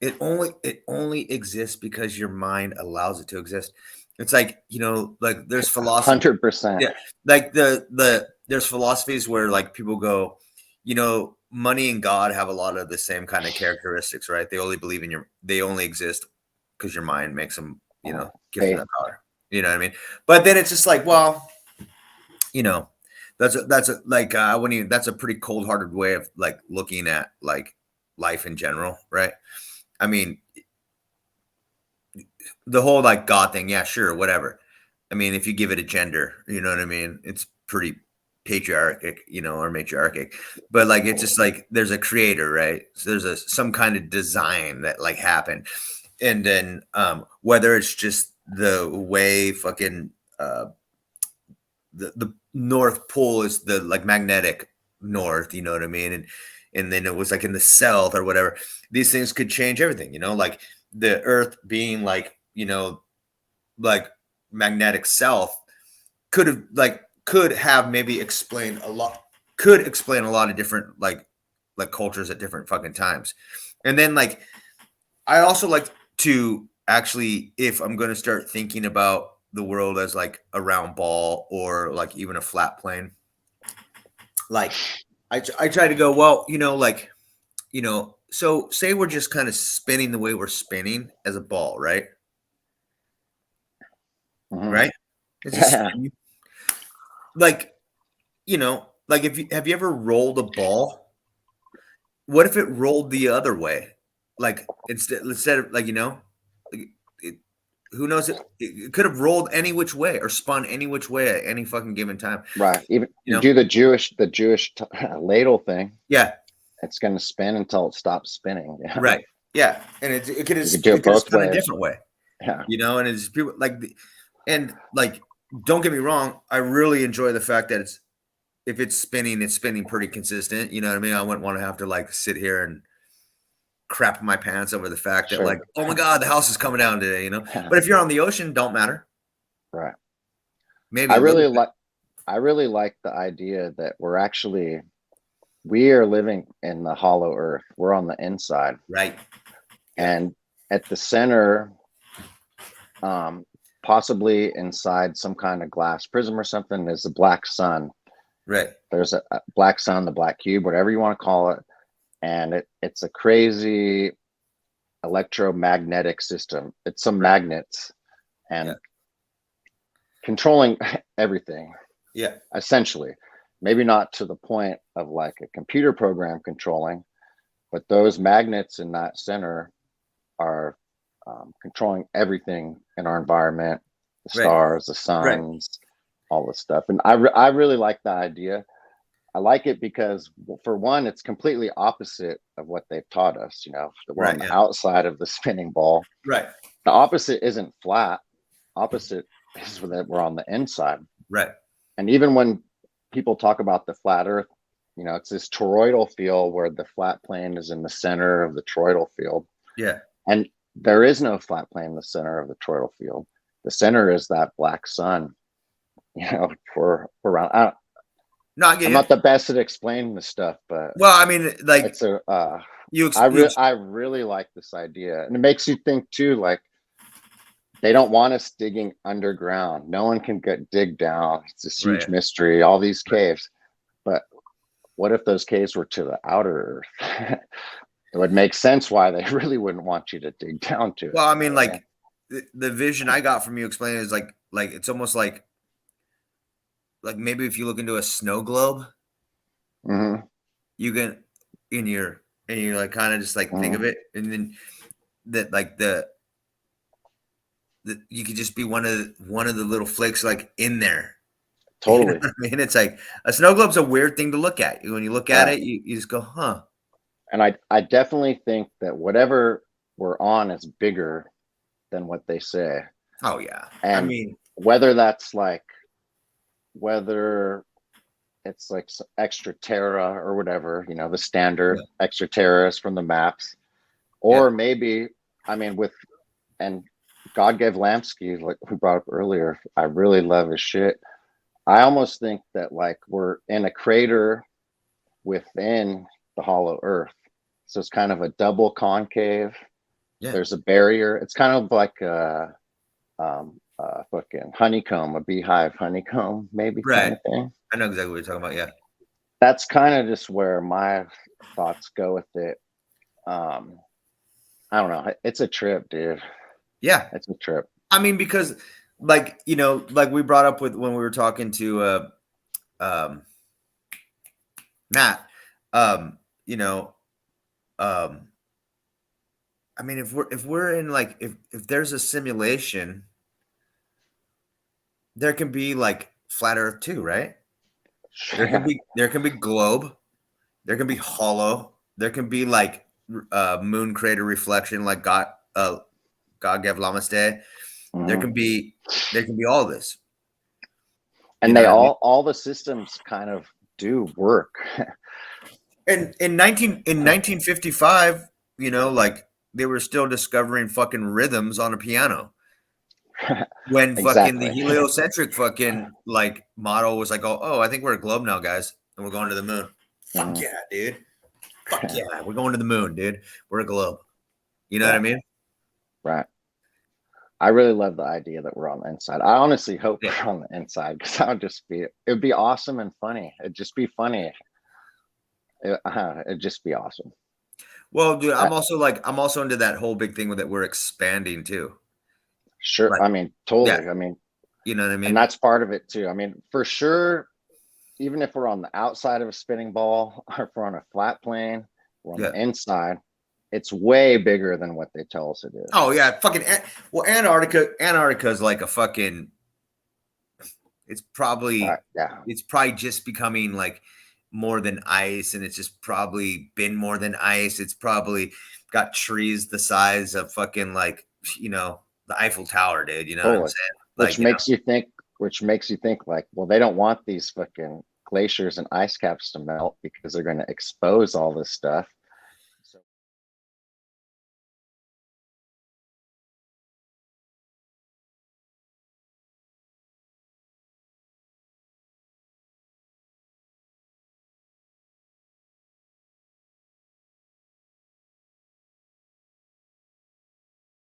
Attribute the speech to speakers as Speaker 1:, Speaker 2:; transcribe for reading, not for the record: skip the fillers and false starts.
Speaker 1: it only exists because your mind allows it to exist. It's like, like there's philosophy.
Speaker 2: 100%.
Speaker 1: Yeah, like there's philosophies where like people go, money and God have a lot of the same kind of characteristics, right? They only exist because your mind makes them, gives them
Speaker 2: Faith.
Speaker 1: that power. You know what I mean? But then it's just like, well, you know, like I wouldn't even. That's a pretty cold hearted way of like looking at like life in general, right? I mean, the whole like God thing, yeah, sure, whatever. I mean, if you give it a gender, you know what I mean? It's pretty patriarchic, or matriarchic. But like it's just like there's a creator, right? So there's some kind of design that like happened. And then whether it's just the way fucking the North Pole is the like magnetic north, you know what I mean? And then it was like in the south or whatever. These things could change everything, like the Earth being like, like magnetic south could have maybe explain a lot of different like cultures at different fucking times. And then like I also like to actually, if I'm going to start thinking about the world as like a round ball or like even a flat plane, like I try to go, well, so say we're just kind of spinning the way we're spinning as a ball, right?
Speaker 2: Mm-hmm.
Speaker 1: Right? It's just spinning. Like, like if you have you ever rolled a ball? What if it rolled the other way? Like instead of like, like who knows? It could have rolled any which way or spun any which way at any fucking given time.
Speaker 2: Right. Even you do the Jewish ladle thing.
Speaker 1: Yeah.
Speaker 2: It's going to spin until it stops spinning. Yeah.
Speaker 1: Right. Yeah. And it could have
Speaker 2: do it both ways.
Speaker 1: A different way.
Speaker 2: Yeah.
Speaker 1: And it's people like, and like, don't get me wrong. I really enjoy the fact that if it's spinning pretty consistent. You know what I mean? I wouldn't want to have to like sit here and crap my pants over the fact that like, oh my God, the house is coming down today, But if you're on the ocean, don't matter.
Speaker 2: Right.
Speaker 1: Maybe
Speaker 2: I really like the idea that we are living in the hollow earth. We're on the inside.
Speaker 1: Right.
Speaker 2: And at the center, possibly inside some kind of glass prism or something, is the black sun.
Speaker 1: Right.
Speaker 2: There's a black sun, the black cube, whatever you want to call it. And it's a crazy electromagnetic system. It's some magnets and controlling everything.
Speaker 1: Yeah.
Speaker 2: Essentially. Maybe not to the point of like a computer program controlling, but those magnets in that center are controlling everything in our environment, the stars, the suns, all this stuff. And I really like the idea. I like it because, for one, it's completely opposite of what they've taught us. We're on the outside of the spinning ball.
Speaker 1: Right.
Speaker 2: The opposite isn't flat. Opposite is that we're on the inside.
Speaker 1: Right.
Speaker 2: And even when people talk about the flat Earth, it's this toroidal field where the flat plane is in the center of the toroidal field.
Speaker 1: Yeah.
Speaker 2: And there is no flat plane in the center of the toroidal field. The center is that black sun. For around. I'm not the best at explaining this stuff, but
Speaker 1: I mean, like
Speaker 2: it's I really like this idea, and it makes you think too. Like they don't want us digging underground. No one can dig down. It's this huge mystery. All these caves, but what if those caves were to the outer Earth? It would make sense why they really wouldn't want you to dig down to it.
Speaker 1: Well, I mean, like the vision I got from you explaining is like it's almost like maybe if you look into a snow globe, you can and you're like kind of just like think of it, and then that like the you could just be one of the little flakes like in there.
Speaker 2: Totally.
Speaker 1: I mean, it's like a snow globe's a weird thing to look at. When you look at it, you just go, huh.
Speaker 2: And I definitely think that whatever we're on is bigger than what they say.
Speaker 1: Oh yeah.
Speaker 2: And I mean, whether it's like extra terra or whatever, the standard extra terras from the maps, or maybe, I mean, and God gave Lamsky, like we brought up earlier, I really love his shit. I almost think that like we're in a crater within the hollow earth. So it's kind of a double concave.
Speaker 1: Yeah.
Speaker 2: There's a barrier. It's kind of like a fucking honeycomb, a beehive honeycomb, maybe kind
Speaker 1: Right.
Speaker 2: of thing.
Speaker 1: I know exactly what you're talking about. Yeah.
Speaker 2: That's kind of just where my thoughts go with it. I don't know. It's a trip, dude.
Speaker 1: Yeah.
Speaker 2: It's a trip.
Speaker 1: I mean, because like, you know, like we brought up with when we were talking to um Matt, you know, um I mean, if we're in like if there's a simulation, there can be like flat earth too, right?
Speaker 2: Yeah.
Speaker 1: There can be globe, there can be hollow, there can be like moon crater reflection like God gave Lameste. There
Speaker 2: Mhm.
Speaker 1: can be there can be all this. You
Speaker 2: And
Speaker 1: know
Speaker 2: they
Speaker 1: what I mean?
Speaker 2: all the systems kind of do work.
Speaker 1: And in 1955, you know, like they were still discovering fucking rhythms on a piano. When fucking the
Speaker 2: Exactly.
Speaker 1: heliocentric fucking like model was like, oh, I think we're a globe now, guys, and we're going to the moon. Fuck
Speaker 2: Mhm.
Speaker 1: yeah, dude. Fuck yeah, we're going to the moon, dude. We're a globe. You know what I
Speaker 2: Right.
Speaker 1: mean?
Speaker 2: Right. I really love the idea that we're on the inside. I honestly hope
Speaker 1: Yeah.
Speaker 2: we're on the inside because that would just be, it would be awesome and funny. It'd just be funny. It'd just be awesome.
Speaker 1: Well, dude,
Speaker 2: Uh,
Speaker 1: I'm also into that whole big thing with that we're expanding too.
Speaker 2: sure.
Speaker 1: Like,
Speaker 2: I mean,
Speaker 1: yeah,
Speaker 2: totally. I mean,
Speaker 1: you know what I
Speaker 2: and
Speaker 1: mean?
Speaker 2: that's part of it too. I mean, for sure, even if we're on the outside of a spinning ball or if we're on a flat plane, we're on the
Speaker 1: Yeah.
Speaker 2: inside, it's way bigger than what they tell us it is.
Speaker 1: Oh yeah, well, Antarctica is like a fucking. It's probably
Speaker 2: Yeah.
Speaker 1: it's probably just becoming like more than ice, and it's just probably been more than ice. It's probably got trees the size of fucking like, you know, the Eiffel Tower, dude. You know what I'm
Speaker 2: Totally.
Speaker 1: saying?
Speaker 2: Which
Speaker 1: Like, you know,
Speaker 2: makes you think, like, well, they don't want these fucking glaciers and ice caps to melt because they're going to expose all this stuff.